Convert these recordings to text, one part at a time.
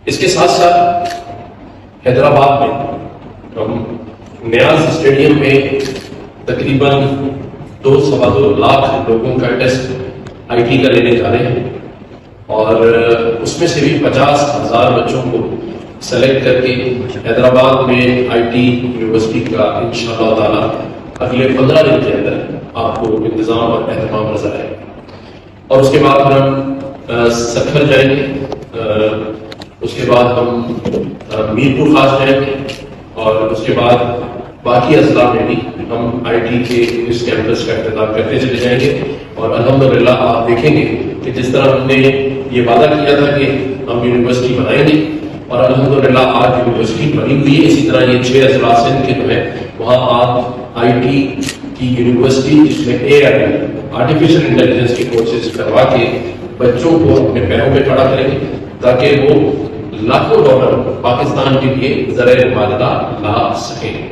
اس کے ساتھ ساتھ حیدرآباد میں ہم نیاز اسٹیڈیم میں تقریباً 2.25 لاکھ لوگوں کا ٹیسٹ آئی ٹی کا لینے جا رہے ہیں، اور اس میں سے بھی 50,000 بچوں کو سلیکٹ کر کے حیدرآباد میں آئی ٹی یونیورسٹی کا انشاءاللہ تعالیٰ اگلے 15 دن کے اندر آپ کو انتظام اور اہتمام نظر آئے گا۔ اور اس کے بعد ہم سکھر جائیں گے، اس کے بعد ہم میرپور خاص جائیں گے، اور اس کے بعد باقی اضلاع میں بھی ہم آئی ٹی کے اس کیمپس کا افتتاح کرتے چلے جائیں گے۔ اور الحمدللہ آپ دیکھیں گے کہ جس طرح ہم نے یہ وعدہ کیا تھا کہ ہم یونیورسٹی بنائیں گے، اور الحمدللہ آج یونیورسٹی بنی ہوئی ہے۔ اسی طرح یہ 6 اضلاع سندھ کے جو ہے وہاں آپ آئی ٹی کی یونیورسٹی جس میں اے آئی آرٹیفیشل انٹیلیجنس کے کورسز کروا کے بچوں کو اپنے پیروں پہ کھڑا کریں گے، تاکہ وہ لاکھوں ڈالر پاکستان کے لیے ذرائع معاہدہ لا سکیں۔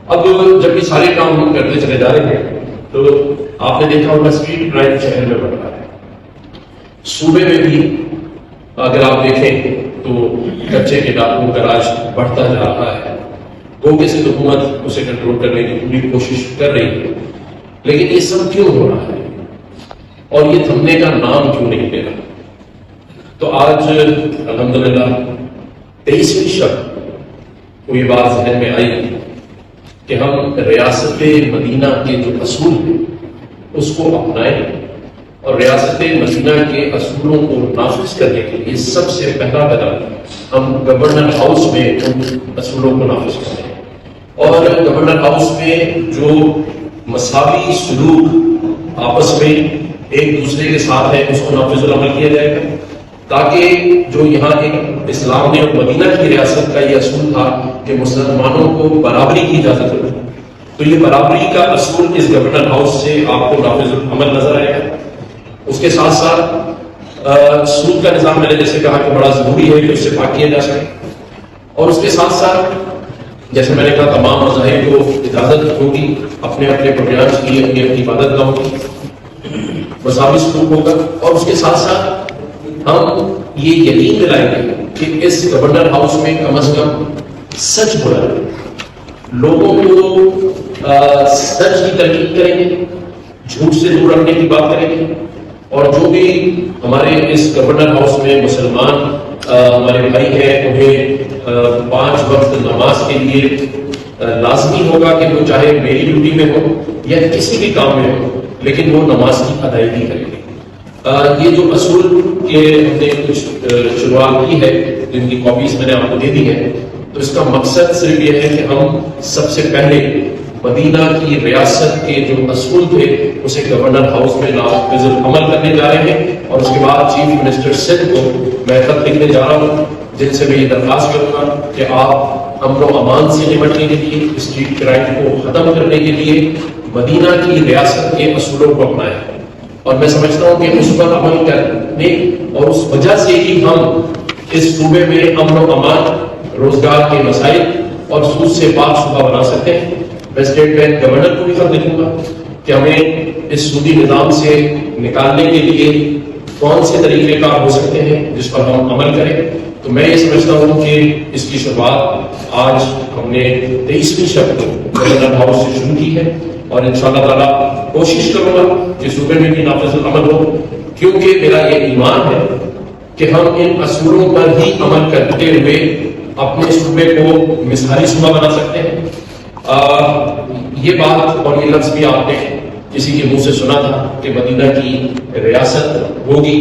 اب جب یہ سارے کام ہم کرتے چلے جا رہے ہیں تو آپ نے دیکھا ہوگا اسٹریٹ کرائم شہر میں بڑھ رہا ہے، صوبے میں بھی اگر آپ دیکھیں تو کچے کے ڈاکوں کا راج بڑھتا جا رہا ہے۔ گو کے سندھ حکومت اسے کنٹرول کرنے کی پوری کوشش کر رہی ہے، لیکن یہ سب کیوں ہو رہا ہے اور یہ تھمنے کا نام کیوں نہیں لے رہا؟ تو آج الحمدللہ 23ویں شب کو یہ بات ذہن میں آئی کہ ہم ریاست مدینہ کے جو اصول ہیں اس کو اپنائیں، اور ریاست مدینہ کے اصولوں کو نافذ کرنے کے لیے سب سے پہلا قدم ہم گورنر ہاؤس میں ان اصولوں کو نافذ کریں، اور گورنر ہاؤس میں جو مساوی سلوک آپس میں ایک دوسرے کے ساتھ ہے اس کو نافذ العمل کیا جائے گا، تاکہ جو یہاں ایک اسلام نے اور مدینہ کی ریاست کا یہ اصول تھا کہ مسلمانوں کو برابری کی اجازت ہے، تو یہ برابری کا اصول اس گورنر ہاؤس سے آپ کو نافذ العمل نظر آئے گا۔ اس کے ساتھ ساتھ سود کا نظام میں نے جیسے کہا کہ بڑا ضروری ہے کہ اس سے پاک کیا جا سکے، اور اس کے ساتھ ساتھ جیسے میں نے کہا تمام مذاہب کو اجازت ہوگی اپنے اپنے پروگرامس کی، اپنی اپنی عبادت گاہوں کی، مساوی سلوک ہوگا، اور اس کے ساتھ ساتھ ہم یہ یقین دلائیں گے کہ اس گورنر ہاؤس میں کم از کم سچ بولا جائے، لوگوں کو سچ کی تلقین کریں گے، جھوٹ سے دور رکھنے کی بات کریں گے، اور جو بھی ہمارے اس گورنر ہاؤس میں مسلمان ہمارے بھائی ہیں انہیں 5 وقت نماز کے لیے لازمی ہوگا کہ وہ چاہے میری ڈیوٹی میں ہو یا کسی بھی کام میں ہو، لیکن وہ نماز کی ادائیگی کریں گے۔ یہ جو اصول کے ہم نے کچھ شروعات کی ہے جن کی کاپیز میں نے آپ کو دے دی ہے، تو اس کا مقصد صرف یہ ہے کہ ہم سب سے پہلے مدینہ کی ریاست کے جو اصول تھے اسے گورنر ہاؤس میں نافذ العمل کرنے جا رہے ہیں، اور اس کے بعد چیف منسٹر سندھ کو میں خط لکھنے جا رہا ہوں جن سے میں یہ درخواست کروں گا کہ آپ امن و امان سے نمٹنے کے لیے، اسٹریٹ کرائم کو ختم کرنے کے لیے مدینہ کی ریاست کے اصولوں کو اپنائیں۔ اور میں سمجھتا ہوں کہ اس پر عمل کرنے اور اس وجہ سے ہی ہم اس صوبے میں امن و امان، روزگار کے مسائل اور سود سے پاک صوبہ بنا سکتے ہیں۔ میں اسٹیٹ بینک گورنر کو بھی خط لکھوں گا کہ ہمیں اس سودی نظام سے نکالنے کے لیے کون سے طریقے کار ہو سکتے ہیں جس پر ہم عمل کریں۔ تو میں یہ سمجھتا ہوں کہ اس کی شروعات آج ہم نے 23ویں شب کو گورنر ہاؤس سے شروع کی ہے، اور انشاءاللہ تعالیٰ کوشش کروں گا کہ صوبے میں بھی نافذ العمل ہو، کیونکہ میرا یہ ایمان ہے کہ ہم ان اصولوں پر ہی عمل کرتے ہوئے اپنے صوبے کو مثالی صوبہ بنا سکتے ہیں۔ یہ بات اور یہ لفظ بھی آپ نے کسی کے منہ سے سنا تھا کہ مدینہ کی ریاست ہوگی،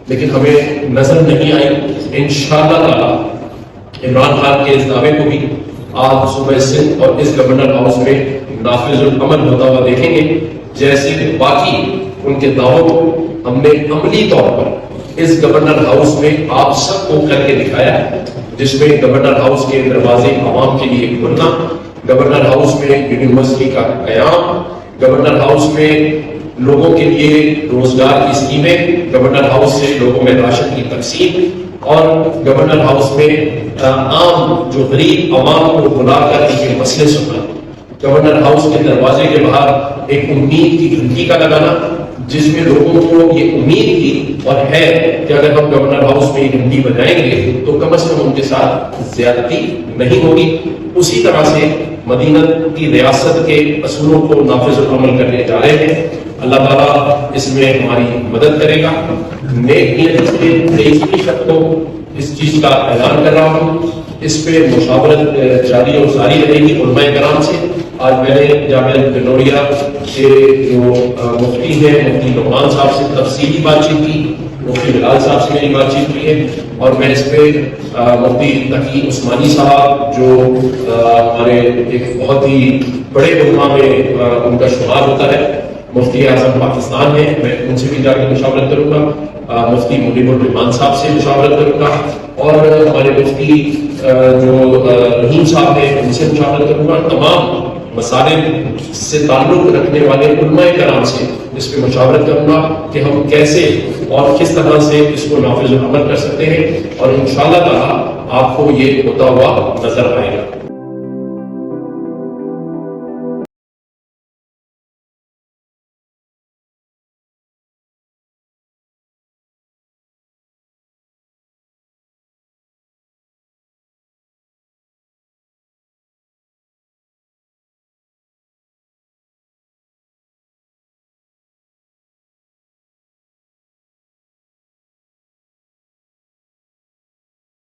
لیکن ہمیں نظر نہیں آئی۔ انشاءاللہ تعالیٰ عمران خان کے اس دعوے کو بھی آج صوبہ سندھ اور اس گورنر ہاؤس میں نافذ العمل ہوتا ہوا دیکھیں گے، جیسے باقی ان کے دعووں کو ہم نے عملی طور پر اس گورنر ہاؤس میں آپ سب کو کر کے دکھایا، جس میں گورنر ہاؤس کے دروازے عوام کے لیے کھولنا، گورنر ہاؤس میں یونیورسٹی کا قیام، گورنر ہاؤس میں لوگوں کے لیے روزگار کی اسکیمیں، گورنر ہاؤس سے لوگوں میں راشن کی تقسیم، اور گورنر ہاؤس میں عام جو غریب عوام کو بلا کر ان کے مسئلے سننا، گورنر ہاؤس کے دروازے کے باہر ایک امید کی گھنٹی کا لگانا، جس میں لوگوں کو یہ امید تھی اور ہے کہ اگر ہم گورنر ہاؤس میں گھنٹی بجائیں گے تو کم از کم ان کے ساتھ زیادتی نہیں ہوگی. اسی طرح سے مدینہ کی ریاست کے اصولوں کو نافذ العمل کرنے جا رہے ہیں. اللہ تعالیٰ اس میں ہماری مدد کرے گا. میں 23 شب کو اس چیز کا اعلان کر رہا ہوں. اس پہ مشاورت جاری اور ساری رہے گی علماء کرام سے. آج میں نے جامعہ گلوریا کے جو مفتی ہیں مفتی نعمان صاحب سے تفصیلی بات چیت کی. مفتی بلال صاحب سے میری بات چیت ہوئی ہے اور میں اس پہ مفتی تقی عثمانی صاحب جو ہمارے ایک بہت ہی بڑے علماء میں ان کا شمار ہوتا ہے, مفتی اعظم پاکستان ہیں, میں ان سے بھی جا کے مشاورت کروں گا. مفتی منیب الرحمان صاحب سے مشاورت کروں گا اور ہمارے مفتی جو رحیم صاحب ہیں ان سے مشاورت کروں گا. تمام مسائل سے تعلق رکھنے والے علماء کرام سے اس پہ مشاورت کروں گا کہ ہم کیسے اور کس طرح سے اس کو نافذ العمل کر سکتے ہیں, اور انشاءاللہ تعالیٰ آپ کو یہ ہوتا ہوا نظر آئے گا.